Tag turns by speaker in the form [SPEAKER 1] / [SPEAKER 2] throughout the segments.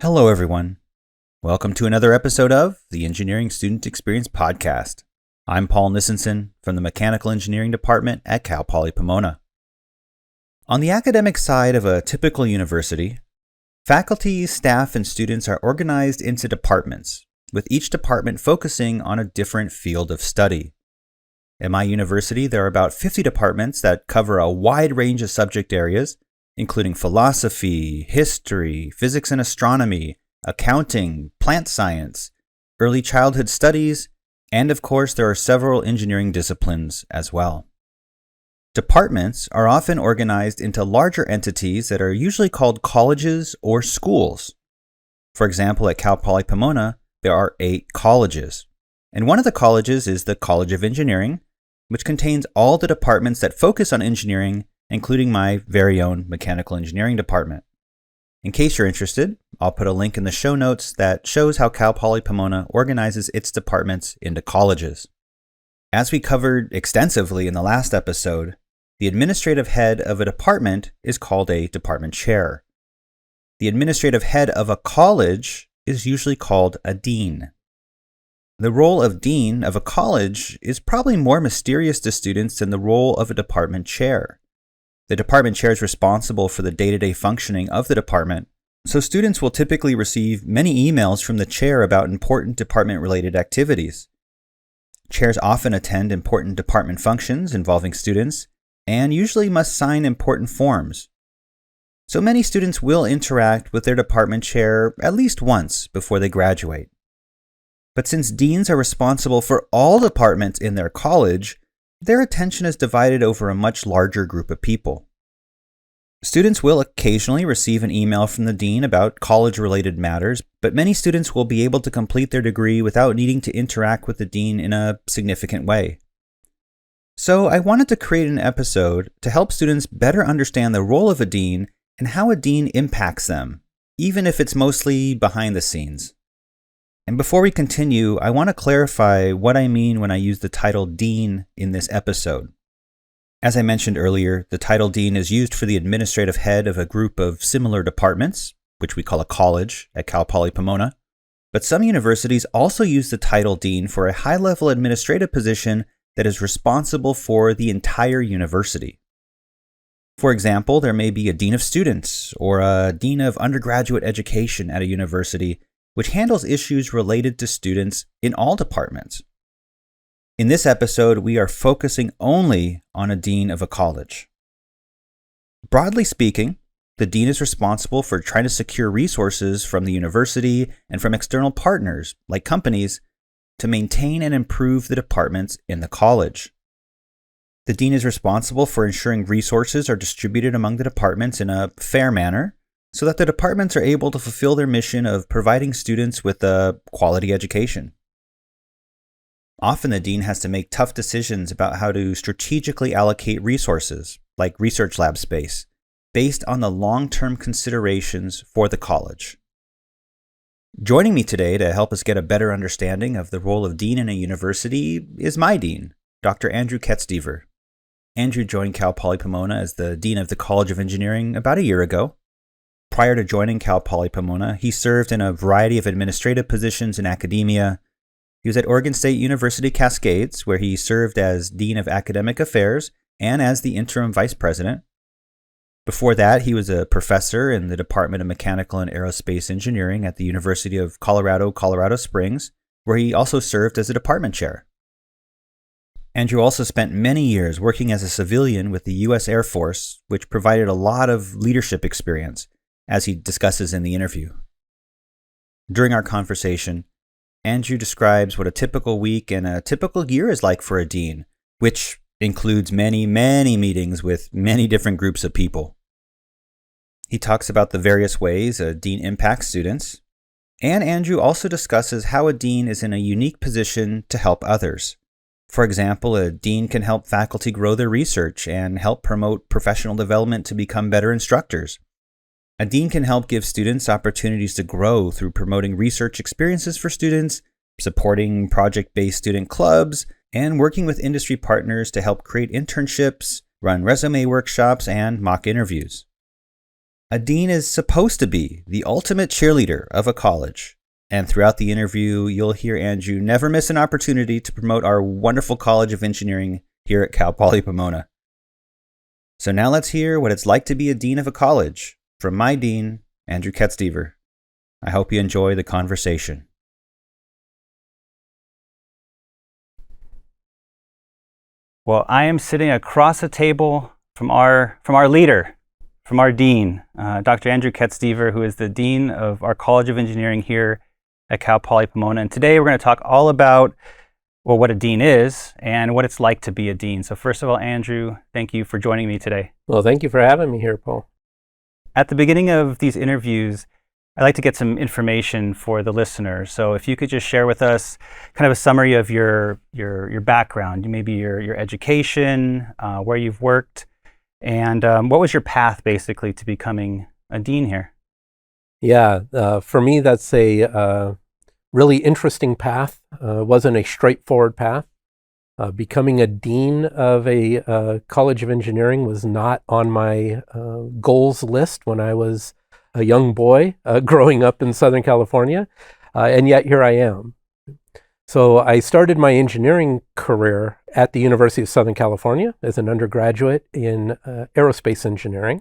[SPEAKER 1] Hello, everyone. Welcome to another episode of the Engineering Student Experience Podcast. I'm Paul Nissenson from the Mechanical Engineering Department at Cal Poly Pomona. On the academic side of a typical university, faculty, staff, and students are organized into departments, with each department focusing on a different field of study. At my university, there are about 50 departments that cover a wide range of subject areas, including philosophy, history, physics and astronomy, accounting, plant science, early childhood studies, and of course there are several engineering disciplines as well. Departments are often organized into larger entities that are usually called colleges or schools. For example, at Cal Poly Pomona, there are 8 colleges. And one of the colleges is the College of Engineering, which contains all the departments that focus on engineering, including my very own mechanical engineering department. In case you're interested, I'll put a link in the show notes that shows how Cal Poly Pomona organizes its departments into colleges. As we covered extensively in the last episode, the administrative head of a department is called a department chair. The administrative head of a college is usually called a dean. The role of dean of a college is probably more mysterious to students than the role of a department chair. The department chair is responsible for the day-to-day functioning of the department, so students will typically receive many emails from the chair about important department-related activities. Chairs often attend important department functions involving students, and usually must sign important forms. So many students will interact with their department chair at least once before they graduate. But since deans are responsible for all departments in their college, their attention is divided over a much larger group of people. Students will occasionally receive an email from the dean about college-related matters, but many students will be able to complete their degree without needing to interact with the dean in a significant way. So I wanted to create an episode to help students better understand the role of a dean and how a dean impacts them, even if it's mostly behind the scenes. And before we continue, I want to clarify what I mean when I use the title Dean in this episode. As I mentioned earlier, the title Dean is used for the administrative head of a group of similar departments, which we call a college at Cal Poly Pomona. But some universities also use the title Dean for a high-level administrative position that is responsible for the entire university. For example, there may be a Dean of Students or a Dean of Undergraduate Education at a university, which handles issues related to students in all departments. In this episode, we are focusing only on a dean of a college. Broadly speaking, the dean is responsible for trying to secure resources from the university and from external partners, like companies, to maintain and improve the departments in the college. The dean is responsible for ensuring resources are distributed among the departments in a fair manner, so that the departments are able to fulfill their mission of providing students with a quality education. Often the dean has to make tough decisions about how to strategically allocate resources, like research lab space, based on the long-term considerations for the college. Joining me today to help us get a better understanding of the role of dean in a university is my dean, Dr. Andrew Ketsdever. Andrew joined Cal Poly Pomona as the dean of the College of Engineering about a year ago. Prior to joining Cal Poly Pomona, he served in a variety of administrative positions in academia. He was at Oregon State University Cascades, where he served as Dean of Academic Affairs and as the interim vice president. Before that, he was a professor in the Department of Mechanical and Aerospace Engineering at the University of Colorado, Colorado Springs, where he also served as a department chair. Andrew also spent many years working as a civilian with the U.S. Air Force, which provided a lot of leadership experience, as he discusses in the interview. During our conversation, Andrew describes what a typical week and a typical year is like for a dean, which includes many, many meetings with many different groups of people. He talks about the various ways a dean impacts students, and Andrew also discusses how a dean is in a unique position to help others. For example, a dean can help faculty grow their research and help promote professional development to become better instructors. A dean can help give students opportunities to grow through promoting research experiences for students, supporting project-based student clubs, and working with industry partners to help create internships, run resume workshops, and mock interviews. A dean is supposed to be the ultimate cheerleader of a college. And throughout the interview, you'll hear Andrew never miss an opportunity to promote our wonderful College of Engineering here at Cal Poly Pomona. So now let's hear what it's like to be a dean of a college from my dean, Andrew Ketsdever. I hope you enjoy the conversation. Well, I am sitting across the table from our leader, from our dean, Dr. Andrew Ketsdever, who is the dean of our College of Engineering here at Cal Poly Pomona. And today we're going to talk all about, well, what a dean is and what it's like to be a dean. So first of all, Andrew, thank you for joining me today.
[SPEAKER 2] Well, thank you for having me here, Paul.
[SPEAKER 1] At the beginning of these interviews, I'd like to get some information for the listener. So if you could just share with us kind of a summary of your background, maybe your education, where you've worked, and what was your path basically to becoming a dean here?
[SPEAKER 2] Yeah, for me, that's a really interesting path. Wasn't a straightforward path. Becoming a dean of a College of Engineering was not on my goals list when I was a young boy growing up in Southern California, and yet here I am. So I started my engineering career at the University of Southern California as an undergraduate in aerospace engineering.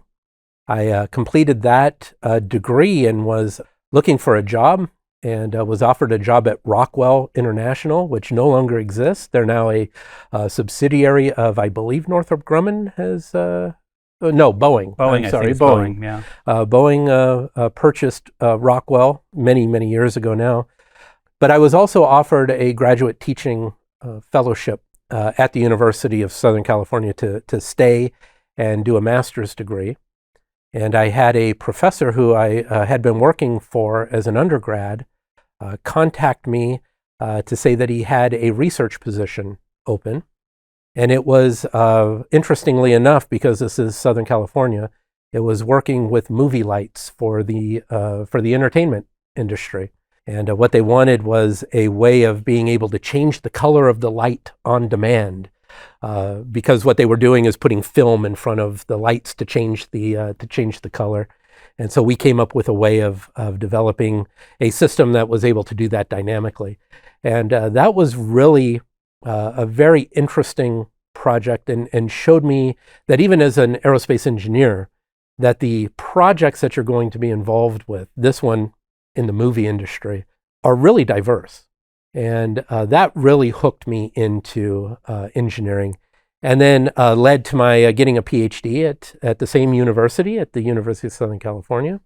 [SPEAKER 2] I completed that degree and was looking for a job and was offered a job at Rockwell International, which no longer exists. They're now a subsidiary of, I believe, Northrop Grumman has... No, Boeing.
[SPEAKER 1] Boeing, Boeing. Yeah.
[SPEAKER 2] Boeing purchased Rockwell many years ago now. But I was also offered a graduate teaching fellowship at the University of Southern California to stay and do a master's degree. And I had a professor who I had been working for as an undergrad contact me to say that he had a research position open. And it was, interestingly enough, because this is Southern California, it was working with movie lights for the entertainment industry. And what they wanted was a way of being able to change the color of the light on demand, because what they were doing is putting film in front of the lights to change the color. And so we came up with a way of developing a system that was able to do that dynamically. And that was really a very interesting project and showed me that even as an aerospace engineer, that the projects that you're going to be involved with, this one in the movie industry, are really diverse. And that really hooked me into engineering, and then led to my getting a PhD at the same university, at the University of Southern California,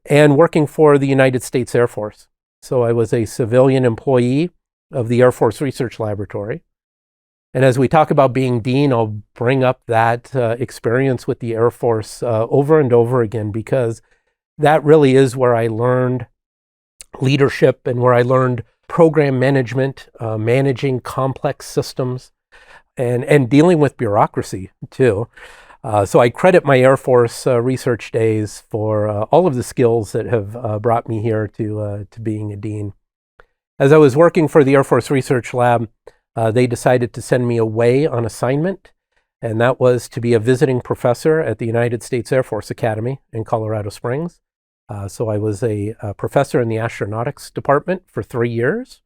[SPEAKER 2] and working for the United States Air Force. So I was a civilian employee of the Air Force Research Laboratory. And as we talk about being dean, I'll bring up that experience with the Air Force over and over again, because that really is where I learned leadership and where I learned program management, managing complex systems, and dealing with bureaucracy too. So I credit my Air Force research days for all of the skills that have brought me here to being a dean. As I was working for the Air Force Research Lab, they decided to send me away on assignment, and that was to be a visiting professor at the United States Air Force Academy in Colorado Springs. So I was a professor in the astronautics department for 3 years,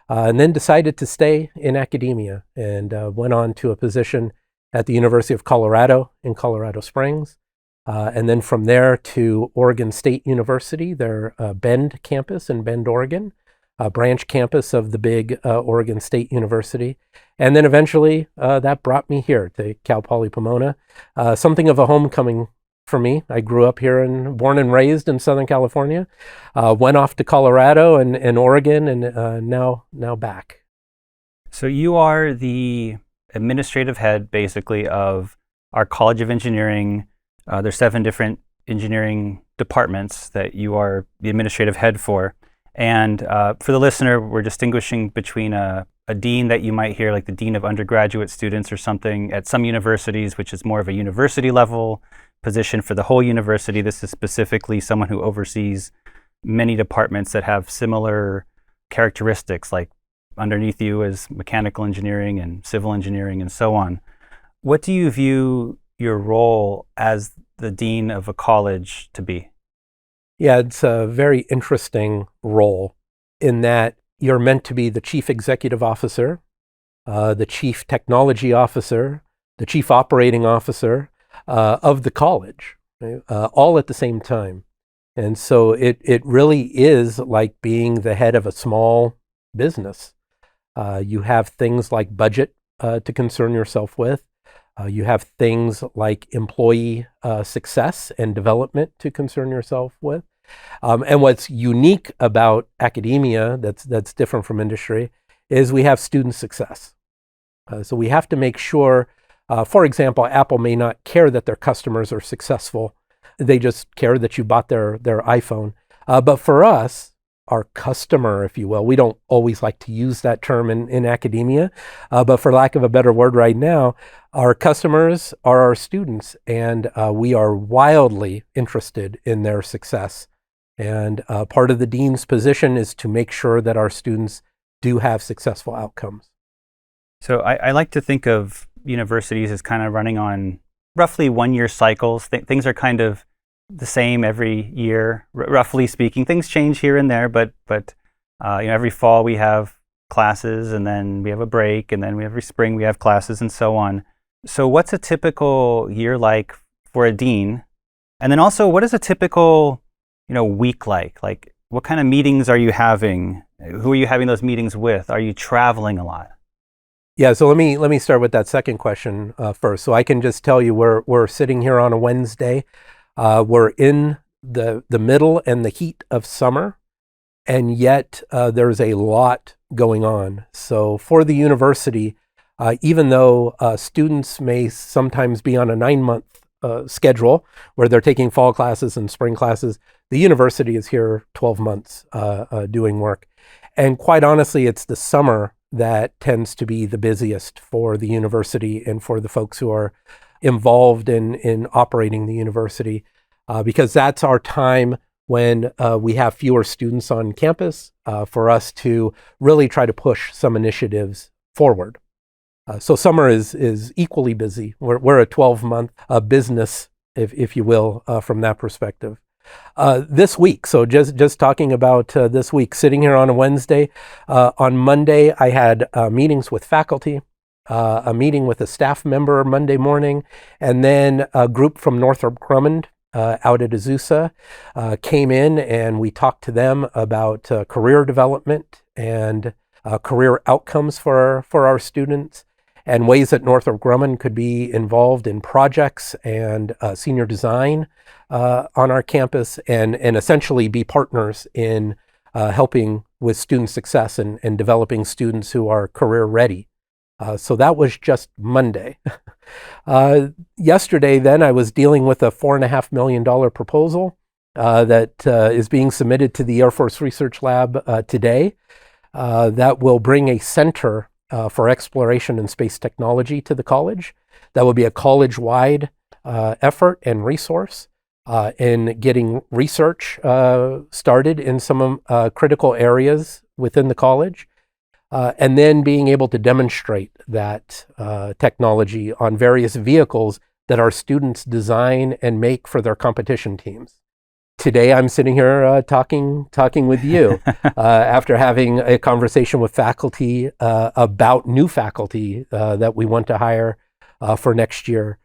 [SPEAKER 2] and then decided to stay in academia and went on to a position at the University of Colorado in Colorado Springs, and then from there to Oregon State University, their Bend campus in Bend, Oregon, a branch campus of the big Oregon State University. And then eventually that brought me here to Cal Poly Pomona, something of a homecoming for me. I grew up here and born and raised in Southern California, went off to Colorado and Oregon, and now back.
[SPEAKER 1] So you are the administrative head, basically, of our College of Engineering. There's 7 different engineering departments that you are the administrative head for. And for the listener, we're distinguishing between a dean that you might hear, like the dean of undergraduate students or something at some universities, which is more of a university level position for the whole university. This is specifically someone who oversees many departments that have similar characteristics, like underneath you is mechanical engineering and civil engineering and so on. What do you view your role as the dean of a college to be?
[SPEAKER 2] Yeah, it's a very interesting role in that you're meant to be the chief executive officer, the chief technology officer, the chief operating officer of the college, right? All at the same time. And so it really is like being the head of a small business. You have things like budget to concern yourself with. You have things like employee success and development to concern yourself with. And what's unique about academia that's different from industry is we have student success. So we have to make sure, for example, Apple may not care that their customers are successful. They just care that you bought their iPhone. But for us, our customer, if you will, we don't always like to use that term in academia, but for lack of a better word right now, our customers are our students, and we are wildly interested in their success. And part of the dean's position is to make sure that our students do have successful outcomes.
[SPEAKER 1] So I like to think of universities as kind of running on roughly 1-year cycles. Things are kind of the same every year, roughly speaking. Things change here and there, but every fall we have classes, and then we have a break, and then every spring we have classes, and so on. So what's a typical year like for a dean? And then also, what is a typical week like? Like, what kind of meetings are you having? Who are you having those meetings with? Are you traveling a lot?
[SPEAKER 2] Yeah, so let me start with that second question first. So I can just tell you we're sitting here on a Wednesday. We're in the middle and the heat of summer, and yet there's a lot going on. So for the university, even though students may sometimes be on a 9-month schedule where they're taking fall classes and spring classes, the university is here 12 months doing work. And quite honestly, it's the summer that tends to be the busiest for the university and for the folks who are involved in operating the university, because that's our time when we have fewer students on campus for us to really try to push some initiatives forward. So summer is equally busy. We're a 12-month business, if you will, from that perspective. This week, so just talking about this week, sitting here on a Wednesday, on Monday I had meetings with faculty, a meeting with a staff member Monday morning, and then a group from Northrop Grumman out at Azusa came in, and we talked to them about career development and career outcomes for our students, and ways that Northrop Grumman could be involved in projects and senior design on our campus, and essentially be partners in helping with student success and developing students who are career ready. So that was just Monday. Yesterday, then, I was dealing with a $4.5 million proposal that is being submitted to the Air Force Research Lab today that will bring a center for exploration and space technology to the college. That will be a college-wide effort and resource in getting research started in some critical areas within the college, and then being able to demonstrate that technology on various vehicles that our students design and make for their competition teams. Today, I'm sitting here talking with you after having a conversation with faculty about new faculty that we want to hire for next year.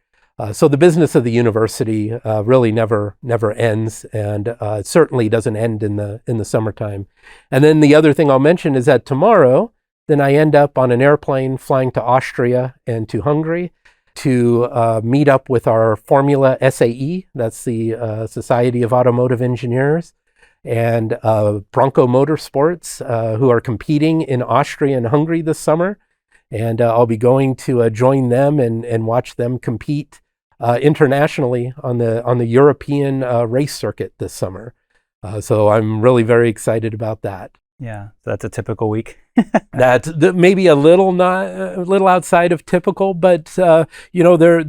[SPEAKER 2] So the business of the university really never ends, and it certainly doesn't end in the summertime. And then the other thing I'll mention is that tomorrow, then I end up on an airplane flying to Austria and to Hungary to meet up with our Formula SAE, that's the Society of Automotive Engineers, and Bronco Motorsports, who are competing in Austria and Hungary this summer. And I'll be going to join them and watch them compete internationally on the European race circuit this summer. So I'm really very excited about that.
[SPEAKER 1] Yeah, so that's a typical week.
[SPEAKER 2] That's maybe a little outside of typical, but there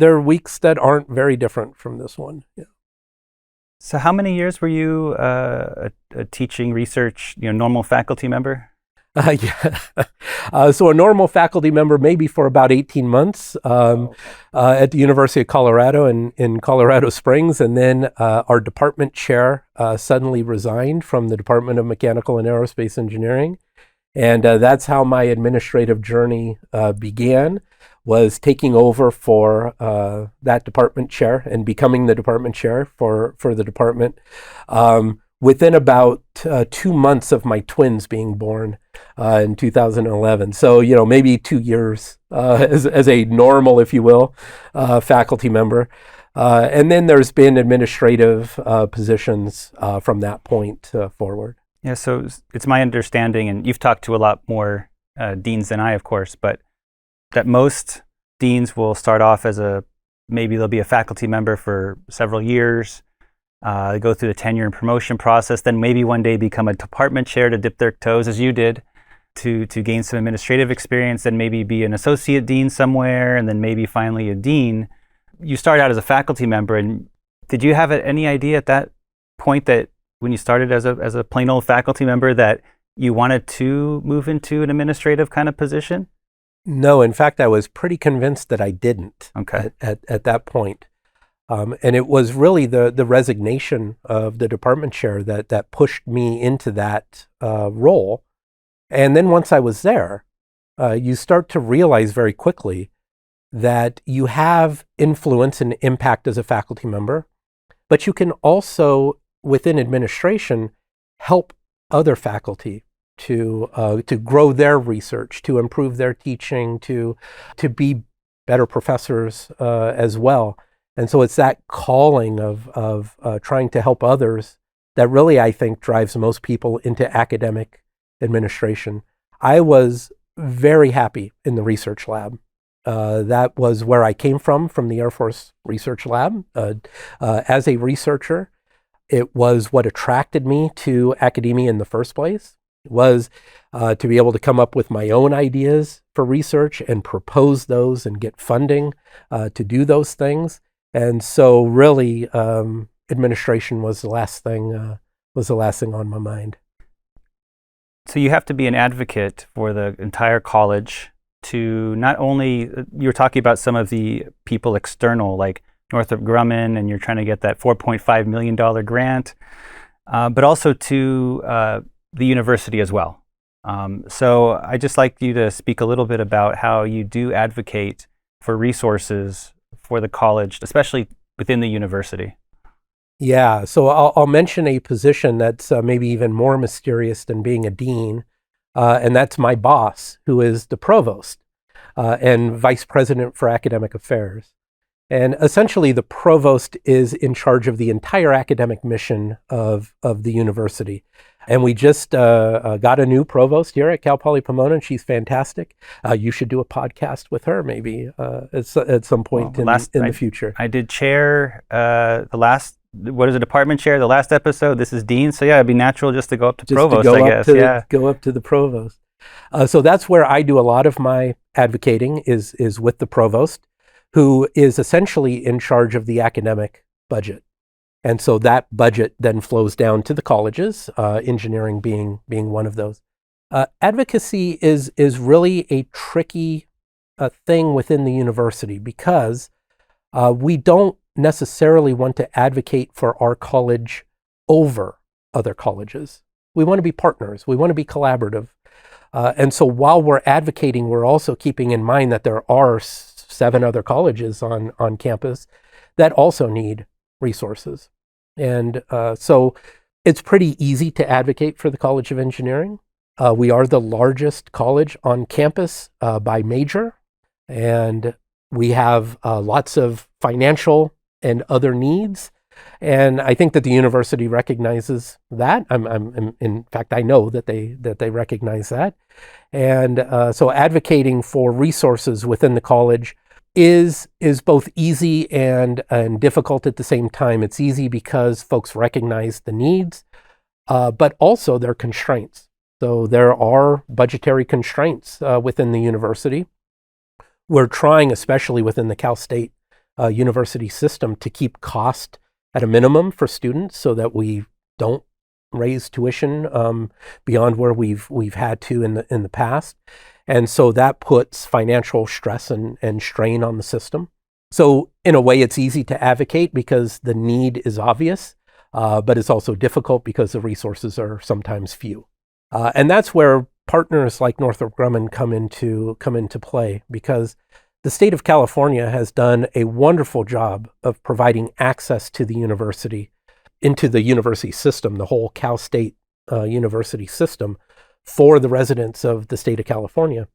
[SPEAKER 2] are weeks that aren't very different from this one. Yeah.
[SPEAKER 1] So how many years were you a teaching research, normal faculty member?
[SPEAKER 2] Yeah. So a normal faculty member, maybe for about 18 months at the University of Colorado in Colorado Springs. And then our department chair suddenly resigned from the Department of Mechanical and Aerospace Engineering. And that's how my administrative journey began, was taking over for that department chair and becoming the department chair for the department. Within about 2 months of my twins being born in 2011. So, maybe 2 years as a normal, if you will, faculty member. And then there's been administrative positions from that point forward.
[SPEAKER 1] Yeah, so it's my understanding, and you've talked to a lot more deans than I, of course, but that most deans will start off as maybe they'll be a faculty member for several years. They go through the tenure and promotion process, then maybe one day become a department chair to dip their toes, as you did, to gain some administrative experience, then maybe be an associate dean somewhere, and then maybe finally a dean. You start out as a faculty member, and did you have any idea at that point that when you started as a plain old faculty member that you wanted to move into an administrative kind of position?
[SPEAKER 2] No, in fact, I was pretty convinced that I didn't
[SPEAKER 1] Okay.
[SPEAKER 2] at that point. And it was really the resignation of the department chair that pushed me into that role. And then once I was there, you start to realize very quickly that you have influence and impact as a faculty member, but you can also, within administration, help other faculty to grow their research, to improve their teaching, to be better professors as well. And so it's that calling of trying to help others that really, I think, drives most people into academic administration. I was very happy in the research lab. That was where I came from the Air Force Research Lab. As a researcher, it was what attracted me to academia in the first place. It was to be able to come up with my own ideas for research and propose those and get funding to do those things. And so really, administration was the last thing on my mind.
[SPEAKER 1] So you have to be an advocate for the entire college to not only, you were talking about some of the people external, like Northrop Grumman, and you're trying to get that $4.5 million grant, but also to the university as well. So I'd just like you to speak a little bit about how you do advocate for resources for the college, especially within the university.
[SPEAKER 2] Yeah, so I'll mention a position that's maybe even more mysterious than being a dean, and that's my boss, who is the provost and vice president for academic affairs. And essentially, the provost is in charge of the entire academic mission of the university. And we just got a new provost here at Cal Poly Pomona, and she's fantastic. You should do a podcast with her maybe at some point in the future.
[SPEAKER 1] I did chair department chair, the last episode. This is dean. So yeah, it'd be natural just to go up to provost, I guess.
[SPEAKER 2] Go up to the provost. So that's where I do a lot of my advocating is with the provost, who is essentially in charge of the academic budget. And so that budget then flows down to the colleges, engineering being one of those. Advocacy is really a tricky thing within the university because we don't necessarily want to advocate for our college over other colleges. We want to be partners. We want to be collaborative. And so while we're advocating, we're also keeping in mind that there are 7 other colleges on campus that also need resources. And so it's pretty easy to advocate for the College of Engineering. We are the largest college on campus by major, and we have lots of financial and other needs. And I think that the university recognizes that. In fact, I know that they recognize that. And so advocating for resources within the college is both easy and difficult at the same time. It's easy because folks recognize the needs, but also their constraints. So there are budgetary constraints within the university. We're trying, especially within the Cal State university system, to keep cost at a minimum for students so that we don't raise tuition beyond where we've had to in the past. And so that puts financial stress and strain on the system. So in a way, it's easy to advocate because the need is obvious, but it's also difficult because the resources are sometimes few. And that's where partners like Northrop Grumman come into play, because the state of California has done a wonderful job of providing access to the university, into the university system, the whole Cal State university system, for the residents of the state of California.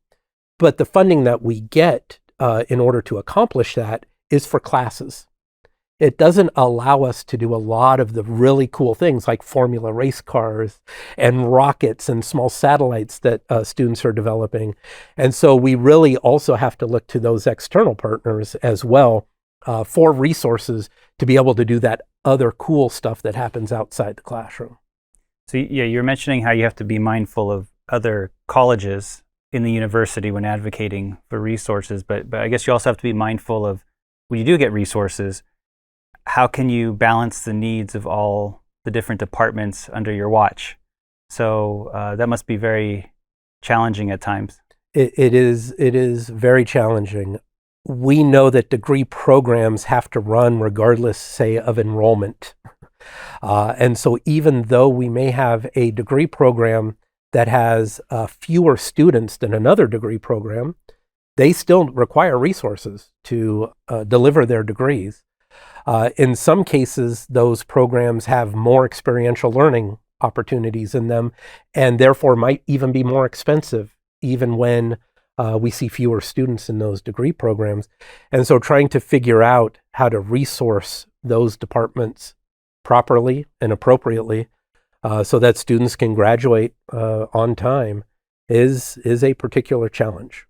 [SPEAKER 2] But the funding that we get in order to accomplish that is for classes. It doesn't allow us to do a lot of the really cool things like formula race cars and rockets and small satellites that students are developing. And so we really also have to look to those external partners as well for resources to be able to do that other cool stuff that happens outside the classroom.
[SPEAKER 1] So yeah, you're mentioning how you have to be mindful of other colleges in the university when advocating for resources, but I guess you also have to be mindful of, when you do get resources, how can you balance the needs of all the different departments under your watch? So that must be very challenging at times.
[SPEAKER 2] It is very challenging. We know that degree programs have to run regardless, say, of enrollment. And so even though we may have a degree program that has fewer students than another degree program, they still require resources to deliver their degrees. In some cases, those programs have more experiential learning opportunities in them, and therefore might even be more expensive, even when we see fewer students in those degree programs. And so trying to figure out how to resource those departments properly and appropriately so that students can graduate on time is a particular challenge.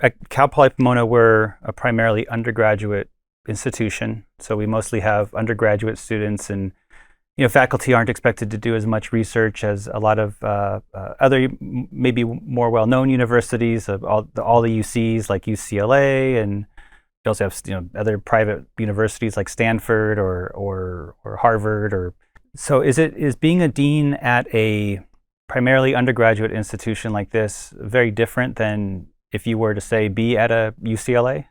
[SPEAKER 1] At Cal Poly Pomona, we're a primarily undergraduate institution, so we mostly have undergraduate students, and faculty aren't expected to do as much research as a lot of other, maybe more well-known universities, all the UCs like UCLA, and we also have other private universities like Stanford or Harvard. Or so is being a dean at a primarily undergraduate institution like this very different than if you were to say be at a UCLA?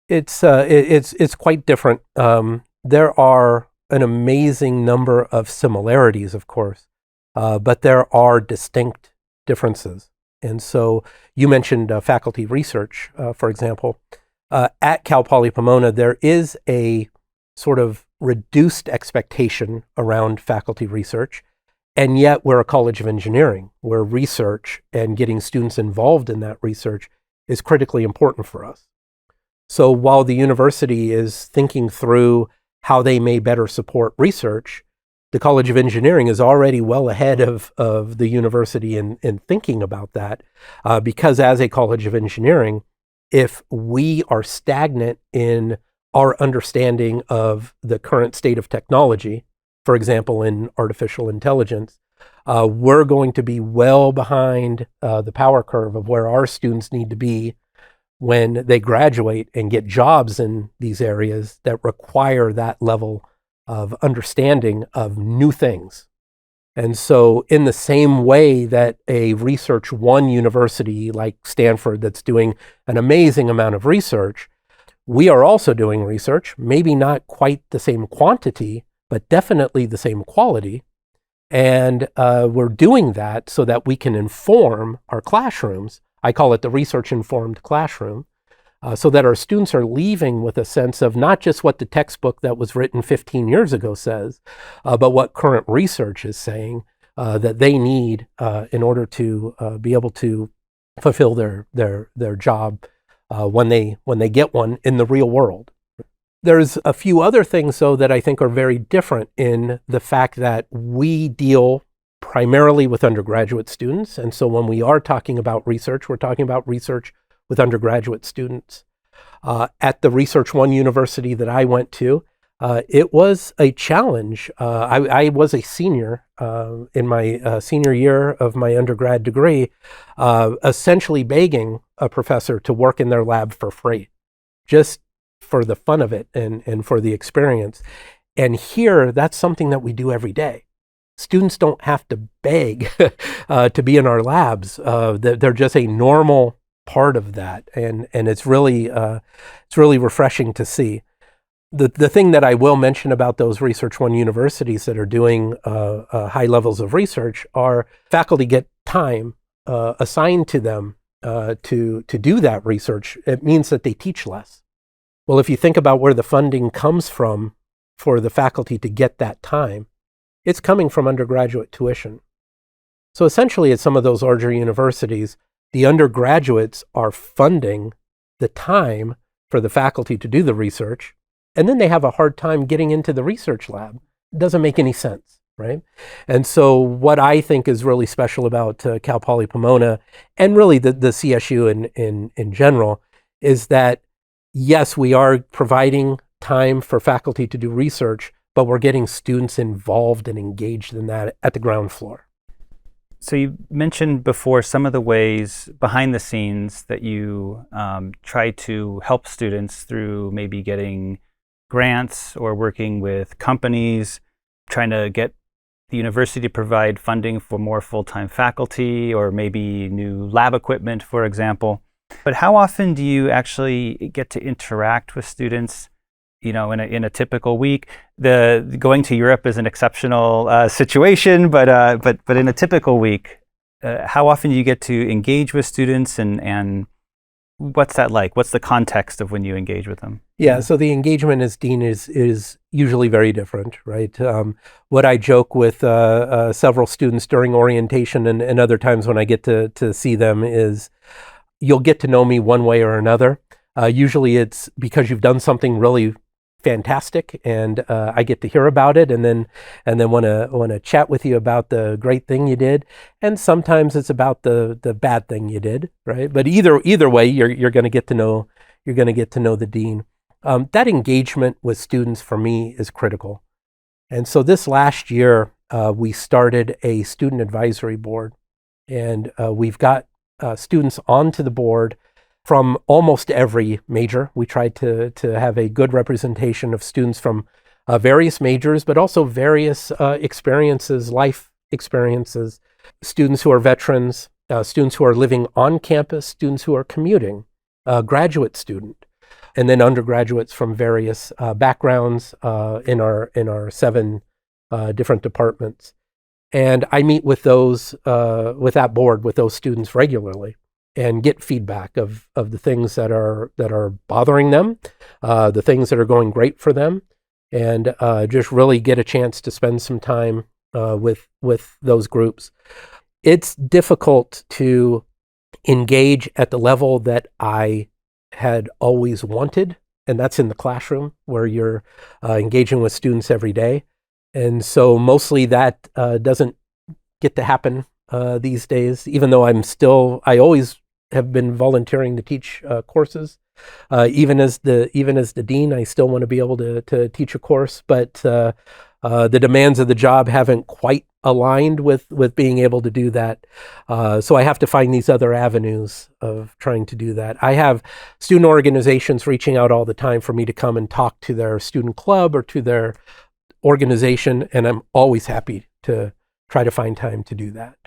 [SPEAKER 2] It's quite different. There are an amazing number of similarities, of course, but there are distinct differences. And so you mentioned faculty research, for example. At Cal Poly Pomona, there is a sort of reduced expectation around faculty research, and yet we're a college of engineering, where research and getting students involved in that research is critically important for us. So while the university is thinking through how they may better support research, the College of Engineering is already well ahead of the university in thinking about that, because as a College of Engineering, if we are stagnant in our understanding of the current state of technology, for example, in artificial intelligence, we're going to be well behind the power curve of where our students need to be when they graduate and get jobs in these areas that require that level of understanding of new things. And so in the same way that a Research One university like Stanford that's doing an amazing amount of research, we are also doing research, maybe not quite the same quantity, but definitely the same quality. And we're doing that so that we can inform our classrooms. I call it the research-informed classroom, so that our students are leaving with a sense of not just what the textbook that was written 15 years ago says, but what current research is saying that they need in order to be able to fulfill their job when they get one in the real world. There's a few other things, though, that I think are very different in the fact that we deal primarily with undergraduate students. And so when we are talking about research, we're talking about research with undergraduate students. At the Research One university that I went to, it was a challenge. I was a senior in my senior year of my undergrad degree, essentially begging a professor to work in their lab for free, just for the fun of it and for the experience. And here, that's something that we do every day. students don't have to beg to be in our labs. They're just a normal part of that, and it's really refreshing to see. The thing that I will mention about those Research One universities that are doing high levels of research are faculty get time assigned to them to do that research. It means that they teach less. Well, if you think about where the funding comes from for the faculty to get that time, it's coming from undergraduate tuition. So essentially, at some of those larger universities, the undergraduates are funding the time for the faculty to do the research, and then they have a hard time getting into the research lab. It doesn't make any sense, right? And so what I think is really special about Cal Poly Pomona, and really the CSU in general, is that, yes, we are providing time for faculty to do research, but we're getting students involved and engaged in that at the ground floor.
[SPEAKER 1] So you mentioned before some of the ways behind the scenes that you try to help students through maybe getting grants or working with companies, trying to get the university to provide funding for more full-time faculty or maybe new lab equipment, for example. But how often do you actually get to interact with students? In a typical week, the going to Europe is an exceptional situation, but in a typical week, how often do you get to engage with students, and what's that like? What's the context of when you engage with them?
[SPEAKER 2] Yeah, so the engagement as dean is usually very different, right? What I joke with several students during orientation and other times when I get to see them is, you'll get to know me one way or another. Usually it's because you've done something really fantastic, and I get to hear about it, and then want to chat with you about the great thing you did. And sometimes it's about the bad thing you did, right? But either way, you're going to get to know the dean. That engagement with students for me is critical. And so this last year, we started a student advisory board, and we've got students onto the board from almost every major. We tried to have a good representation of students from various majors, but also various experiences, life experiences, students who are veterans, students who are living on campus, students who are commuting, graduate student, and then undergraduates from various backgrounds in our 7 different departments. And I meet with those, with that board, with those students regularly, and get feedback of the things that are bothering them, the things that are going great for them, and just really get a chance to spend some time with those groups. It's difficult to engage at the level that I had always wanted, and that's in the classroom where you're engaging with students every day. And so mostly that doesn't get to happen these days, even though I always have been volunteering to teach courses. Even as the dean, I still want to be able to teach a course, but the demands of the job haven't quite aligned with being able to do that. So I have to find these other avenues of trying to do that. I have student organizations reaching out all the time for me to come and talk to their student club or to their organization, and I'm always happy to try to find time to do that.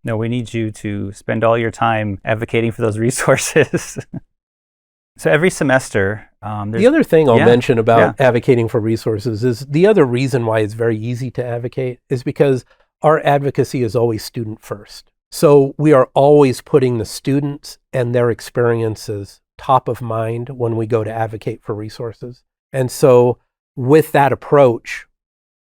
[SPEAKER 1] No, we need you to spend all your time advocating for those resources. So every semester,
[SPEAKER 2] the other thing I'll mention about advocating for resources is the other reason why it's very easy to advocate is because our advocacy is always student first. So we are always putting the students and their experiences top of mind when we go to advocate for resources. And so with that approach,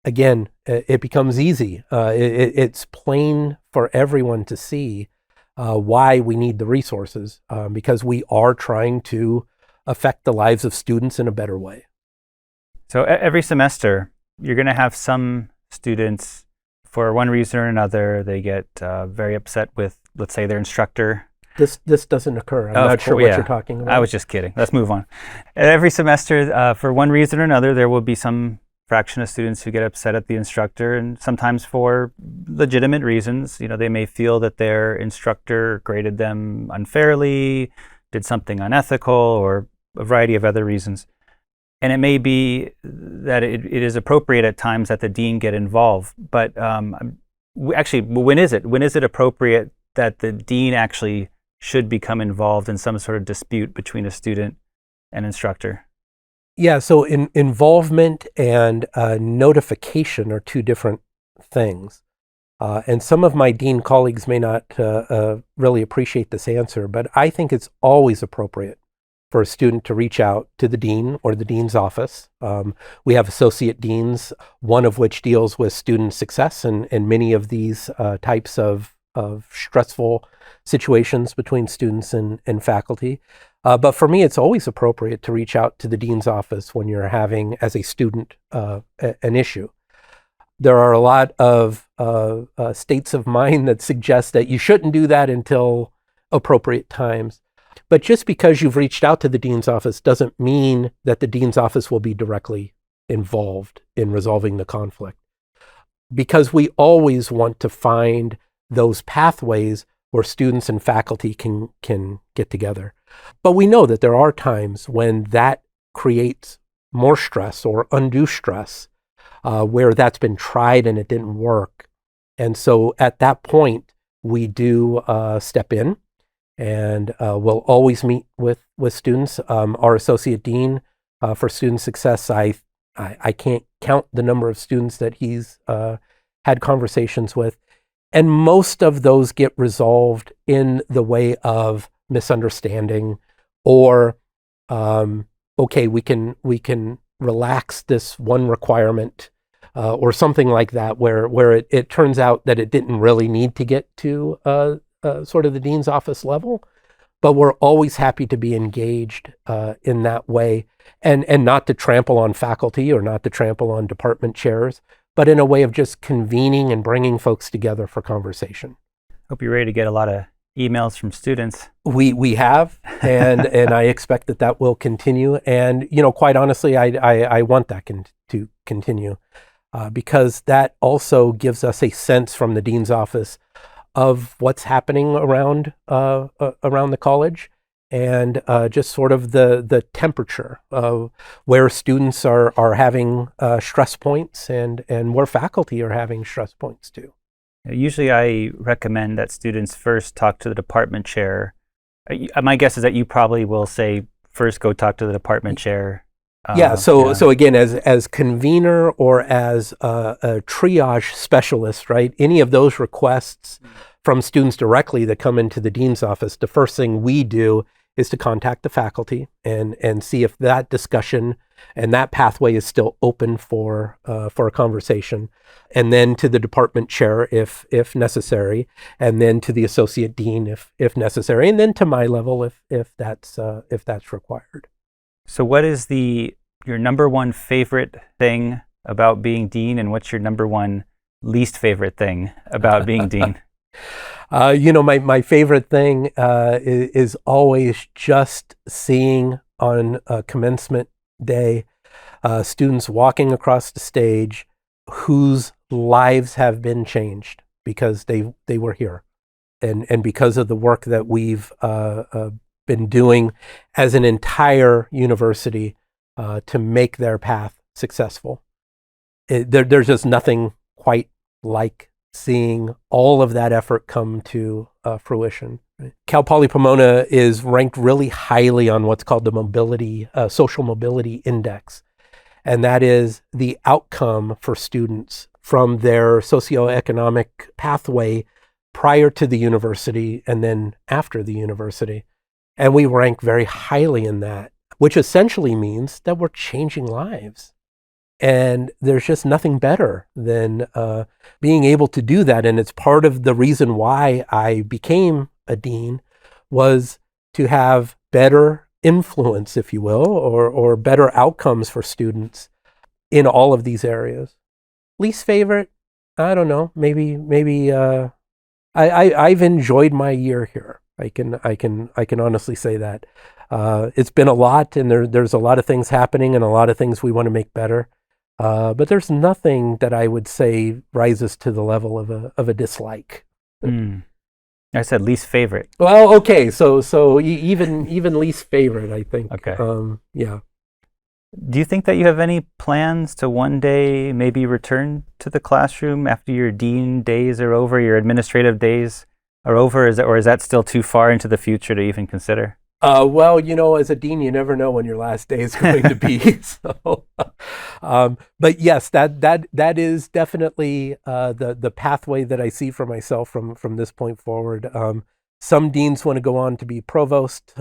[SPEAKER 2] again, it becomes easy. It's plain for everyone to see why we need the resources, because we are trying to affect the lives of students in a better way.
[SPEAKER 1] So every semester, you're going to have some students, for one reason or another, they get very upset with, let's say, their instructor.
[SPEAKER 2] This doesn't occur. I'm not sure what you're talking about.
[SPEAKER 1] I was just kidding. Let's move on. Every semester, for one reason or another, there will be some fraction of students who get upset at the instructor, and sometimes for legitimate reasons. They may feel that their instructor graded them unfairly, did something unethical, or a variety of other reasons. and it may be that it is appropriate at times that the dean get involved. But actually, when is it? When is it appropriate that the dean actually should become involved in some sort of dispute between a student and instructor?
[SPEAKER 2] Yeah, so involvement and notification are two different things. And some of my dean colleagues may not really appreciate this answer, but I think it's always appropriate for a student to reach out to the dean or the dean's office. We have associate deans, one of which deals with student success and many of these types of stressful situations between students and faculty. But for me, it's always appropriate to reach out to the dean's office when you're having, as a student, an issue. There are a lot of states of mind that suggest that you shouldn't do that until appropriate times. But just because you've reached out to the dean's office doesn't mean that the dean's office will be directly involved in resolving the conflict. Because we always want to find those pathways where students and faculty can get together. But we know that there are times when that creates more stress or undue stress, where that's been tried and it didn't work. And so at that point, we do step in, and we'll always meet with students. Our associate dean for student success, I can't count the number of students that he's had conversations with. And most of those get resolved in the way of misunderstanding, or okay, we can relax this one requirement, or something like that, where it turns out that it didn't really need to get to sort of the dean's office level. But we're always happy to be engaged in that way, and not to trample on faculty or not to trample on department chairs, but in a way of just convening and bringing folks together for conversation.
[SPEAKER 1] Hope you're ready to get a lot of emails from students.
[SPEAKER 2] We have, and I expect that will continue. And quite honestly, I want that to continue, because that also gives us a sense from the dean's office of what's happening around the college, and just sort of the temperature of where students are having stress points, and where faculty are having stress points too.
[SPEAKER 1] Usually I recommend that students first talk to the department chair. My guess is that you probably will say first go talk to the department chair.
[SPEAKER 2] So again, as convener or as a triage specialist, right? Any of those requests from students directly that come into the dean's office, the first thing we do is to contact the faculty and see if that discussion and that pathway is still open for a conversation, and then to the department chair if necessary, and then to the associate dean if necessary, and then to my level if that's required.
[SPEAKER 1] So what is your number one favorite thing about being dean, and what's your number one least favorite thing about being dean?
[SPEAKER 2] My favorite thing is always just seeing on commencement day students walking across the stage whose lives have been changed because they were here, and because of the work that we've been doing as an entire university to make their path successful. There's just nothing quite like seeing all of that effort come to fruition. Cal Poly Pomona is ranked really highly on what's called the social mobility index. And that is the outcome for students from their socioeconomic pathway prior to the university and then after the university. And we rank very highly in that, which essentially means that we're changing lives. And there's just nothing better than being able to do that. And it's part of the reason why I became a dean, was to have better influence, if you will, or better outcomes for students in all of these areas. Least favorite, I don't know. Maybe I've enjoyed my year here. I can honestly say that. It's been a lot, and there's a lot of things happening and a lot of things we want to make better. But there's nothing that I would say rises to the level of a dislike.
[SPEAKER 1] I said least favorite.
[SPEAKER 2] Well, okay, so even least favorite, I think.
[SPEAKER 1] Okay.
[SPEAKER 2] Yeah.
[SPEAKER 1] Do you think that you have any plans to one day maybe return to the classroom after your dean days are over, your administrative days are over? Or is that still too far into the future to even consider?
[SPEAKER 2] Well, as a dean, you never know when your last day is going to be. So, but yes, that is definitely the pathway that I see for myself from this point forward. Some deans want to go on to be provost.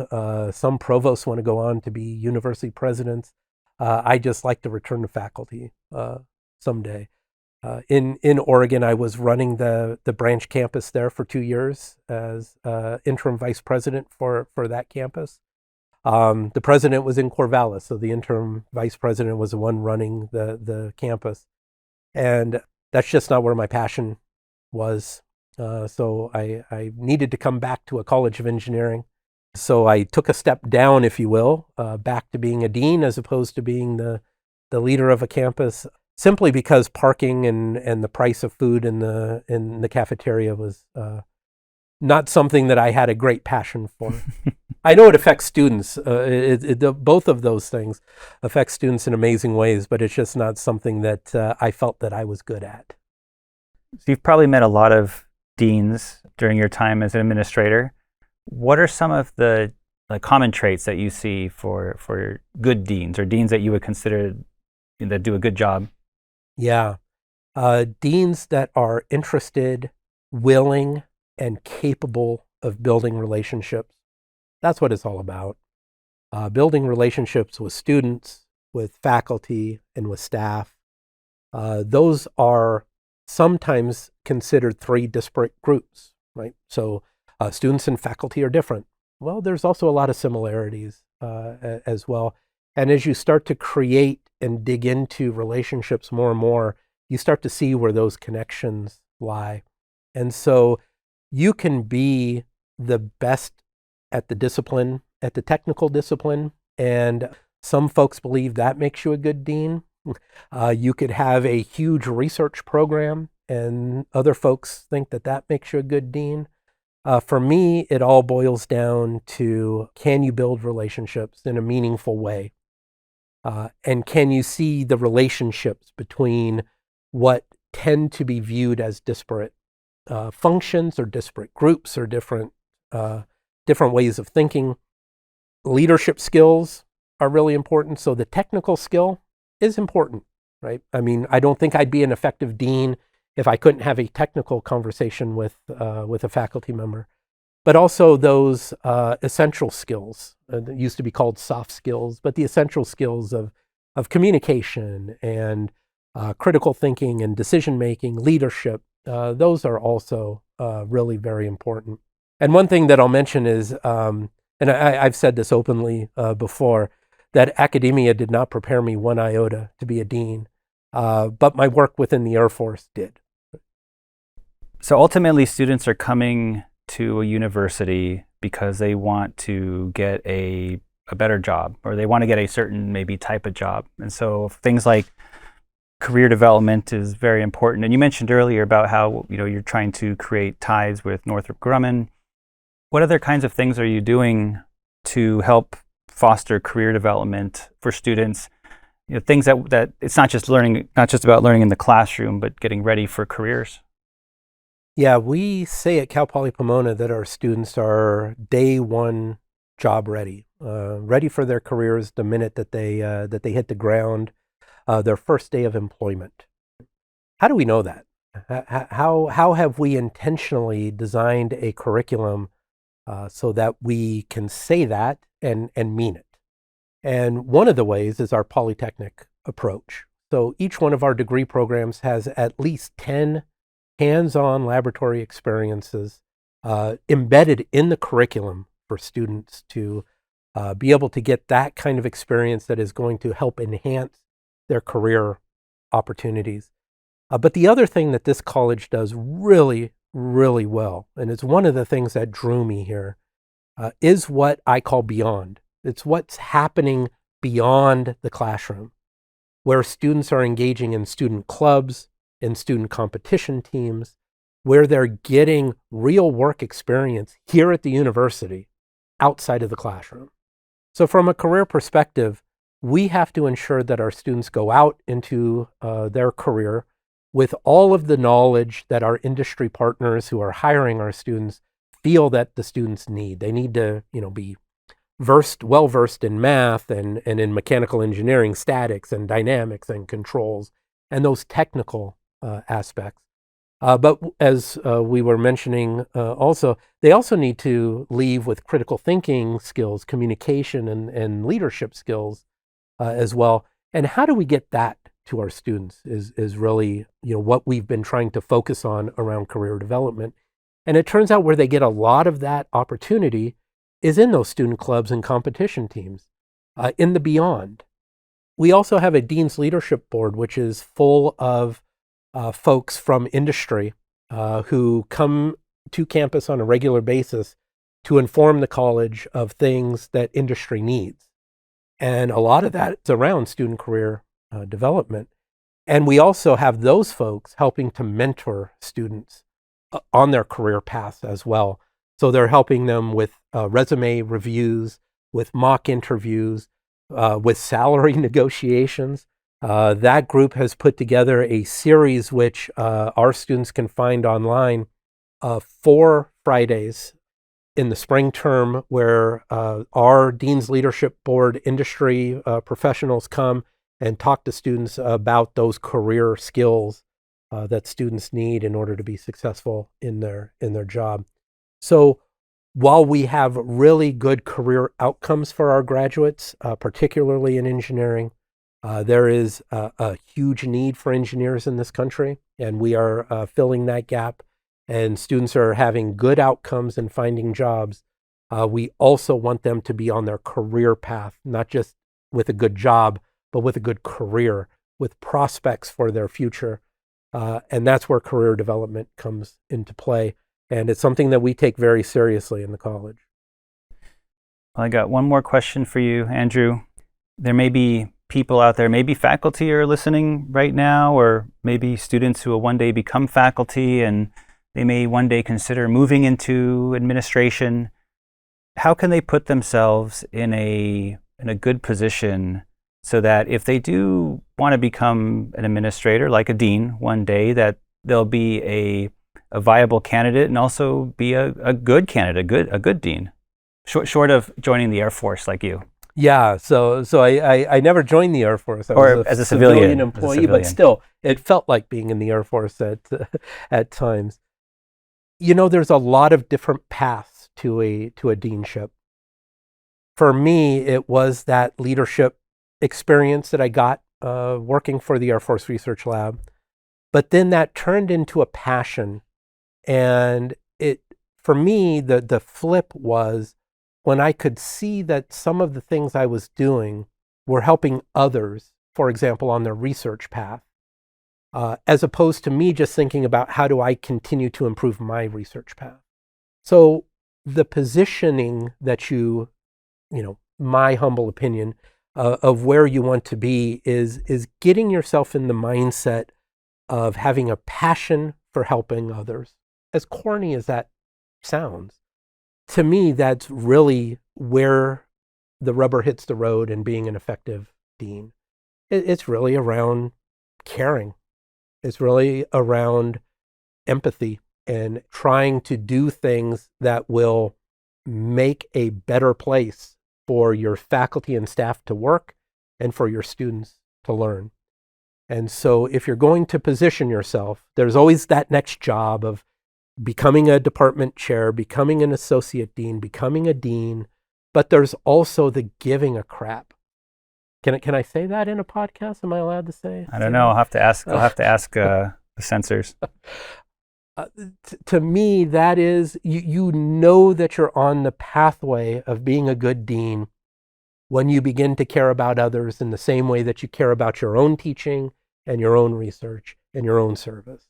[SPEAKER 2] Some provosts want to go on to be university presidents. I just like to return to faculty someday. In Oregon, I was running the branch campus there for 2 years as interim vice president for that campus. The president was in Corvallis, so the interim vice president was the one running the campus. And that's just not where my passion was. So I needed to come back to a college of engineering. So I took a step down, if you will, back to being a dean as opposed to being the leader of a campus, simply because parking and the price of food in the cafeteria was not something that I had a great passion for. I know it affects students. Both of those things affect students in amazing ways, but it's just not something that I felt that I was good at.
[SPEAKER 1] So you've probably met a lot of deans during your time as an administrator. What are some of the common traits that you see for good deans, or deans that you would consider that do a good job?
[SPEAKER 2] Yeah. Deans that are interested, willing, and capable of building relationships. That's what it's all about. Building relationships with students, with faculty, and with staff. Those are sometimes considered three disparate groups, right? So students and faculty are different. Well, there's also a lot of similarities as well. And as you start to create and dig into relationships more and more, you start to see where those connections lie. And so you can be the best at the discipline, at the technical discipline, and some folks believe that makes you a good dean. You could have a huge research program, and other folks think that makes you a good dean. For me, it all boils down to, can you build relationships in a meaningful way? And can you see the relationships between what tend to be viewed as disparate functions or disparate groups or different ways of thinking? Leadership skills are really important. So the technical skill is important, right? I mean, I don't think I'd be an effective dean if I couldn't have a technical conversation with a faculty member. But also those essential skills that used to be called soft skills, but the essential skills of communication and critical thinking and decision making, leadership. Those are also really very important. And one thing that I'll mention is, and I've said this openly before, that academia did not prepare me one iota to be a dean, but my work within the Air Force did.
[SPEAKER 1] So ultimately, students are coming to a university because they want to get a better job, or they want to get a certain maybe type of job. And so things like career development is very important. And you mentioned earlier about how you're trying to create ties with Northrop Grumman. What other kinds of things are you doing to help foster career development for students? Things that it's not just about learning in the classroom, but getting ready for careers.
[SPEAKER 2] Yeah, we say at Cal Poly Pomona that our students are day one job ready, ready for their careers the minute that they hit the ground, their first day of employment. How do we know that? How have we intentionally designed a curriculum so that we can say that and mean it? And one of the ways is our polytechnic approach. So each one of our degree programs has at least 10 hands-on laboratory experiences embedded in the curriculum for students to be able to get that kind of experience that is going to help enhance their career opportunities. But the other thing that this college does really, really well, and it's one of the things that drew me here, is what I call beyond. It's what's happening beyond the classroom, where students are engaging in student clubs, in student competition teams, where they're getting real work experience here at the university outside of the classroom. So from a career perspective, we have to ensure that our students go out into their career with all of the knowledge that our industry partners who are hiring our students feel that the students need. They need to, be well versed in math and in mechanical engineering, statics and dynamics and controls, and those technical aspects. But as we were mentioning also, they also need to leave with critical thinking skills, communication and leadership skills as well. And how do we get that to our students is really, what we've been trying to focus on around career development. And it turns out where they get a lot of that opportunity is in those student clubs and competition teams, in the Beyond. We also have a Dean's Leadership Board, which is full of folks from industry who come to campus on a regular basis to inform the college of things that industry needs. And a lot of that is around student career development. And we also have those folks helping to mentor students on their career paths as well. So they're helping them with resume reviews, with mock interviews, with salary negotiations. That group has put together a series which our students can find online, 4 Fridays in the spring term, where our Dean's Leadership Board industry professionals come and talk to students about those career skills that students need in order to be successful in their job. So while we have really good career outcomes for our graduates, particularly in engineering, there is a huge need for engineers in this country, and we are filling that gap, and students are having good outcomes and finding jobs. We also want them to be on their career path, not just with a good job, but with a good career, with prospects for their future. And that's where career development comes into play. And it's something that we take very seriously in the college.
[SPEAKER 1] Well, I got one more question for you, Andrew. There may be people out there, maybe faculty are listening right now, or maybe students who will one day become faculty and they may one day consider moving into administration. How can they put themselves in a good position so that if they do want to become an administrator, like a dean one day, that they'll be a viable candidate and also be a good candidate, a good dean, short of joining the Air Force like you?
[SPEAKER 2] Yeah, so I never joined the Air Force. I
[SPEAKER 1] or
[SPEAKER 2] was
[SPEAKER 1] as a civilian
[SPEAKER 2] employee, but still, it felt like being in the Air Force at times. There's a lot of different paths to a deanship. For me, it was that leadership experience that I got working for the Air Force Research Lab, but then that turned into a passion. And for me, the flip was when I could see that some of the things I was doing were helping others, for example, on their research path, as opposed to me just thinking about how do I continue to improve my research path. So the positioning that my humble opinion of where you want to be is getting yourself in the mindset of having a passion for helping others. As corny as that sounds, to me, that's really where the rubber hits the road in being an effective dean. It's really around caring. It's really around empathy and trying to do things that will make a better place for your faculty and staff to work and for your students to learn. And so if you're going to position yourself, there's always that next job of becoming a department chair, becoming an associate dean, becoming a dean, but there's also the giving a crap. Can I say that in a podcast? Am I allowed to say?
[SPEAKER 1] I don't know. I'll have to ask the censors.
[SPEAKER 2] To me, that is, you know that you're on the pathway of being a good dean when you begin to care about others in the same way that you care about your own teaching and your own research and your own service.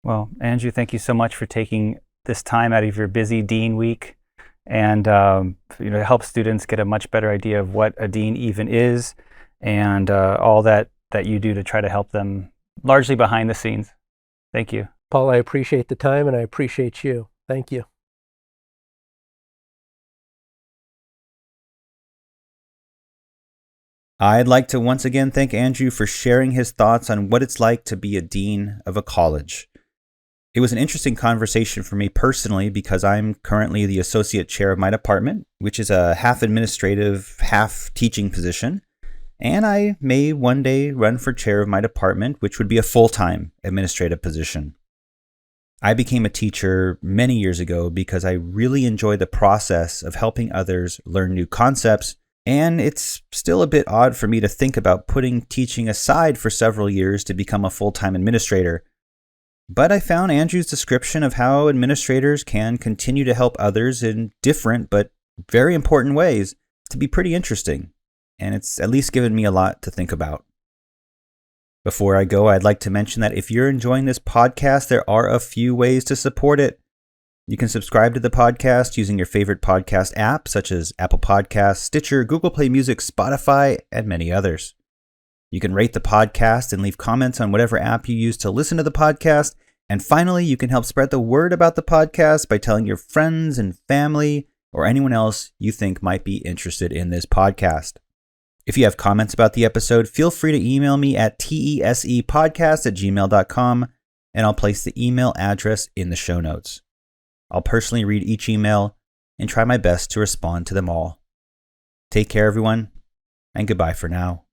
[SPEAKER 1] Well, Andrew, thank you so much for taking this time out of your busy dean week and help students get a much better idea of what a dean even is and all that you do to try to help them largely behind the scenes. Thank you.
[SPEAKER 2] Paul, I appreciate the time and I appreciate you. Thank you.
[SPEAKER 1] I'd like to once again thank Andrew for sharing his thoughts on what it's like to be a dean of a college. It was an interesting conversation for me personally because I'm currently the associate chair of my department, which is a half administrative, half teaching position. And I may one day run for chair of my department, which would be a full-time administrative position. I became a teacher many years ago because I really enjoy the process of helping others learn new concepts, and it's still a bit odd for me to think about putting teaching aside for several years to become a full-time administrator. But I found Andrew's description of how administrators can continue to help others in different but very important ways to be pretty interesting, and it's at least given me a lot to think about. Before I go, I'd like to mention that if you're enjoying this podcast, there are a few ways to support it. You can subscribe to the podcast using your favorite podcast app, such as Apple Podcasts, Stitcher, Google Play Music, Spotify, and many others. You can rate the podcast and leave comments on whatever app you use to listen to the podcast. And finally, you can help spread the word about the podcast by telling your friends and family or anyone else you think might be interested in this podcast. If you have comments about the episode, feel free to email me at tesepodcast@gmail.com, and I'll place the email address in the show notes. I'll personally read each email and try my best to respond to them all. Take care, everyone, and goodbye for now.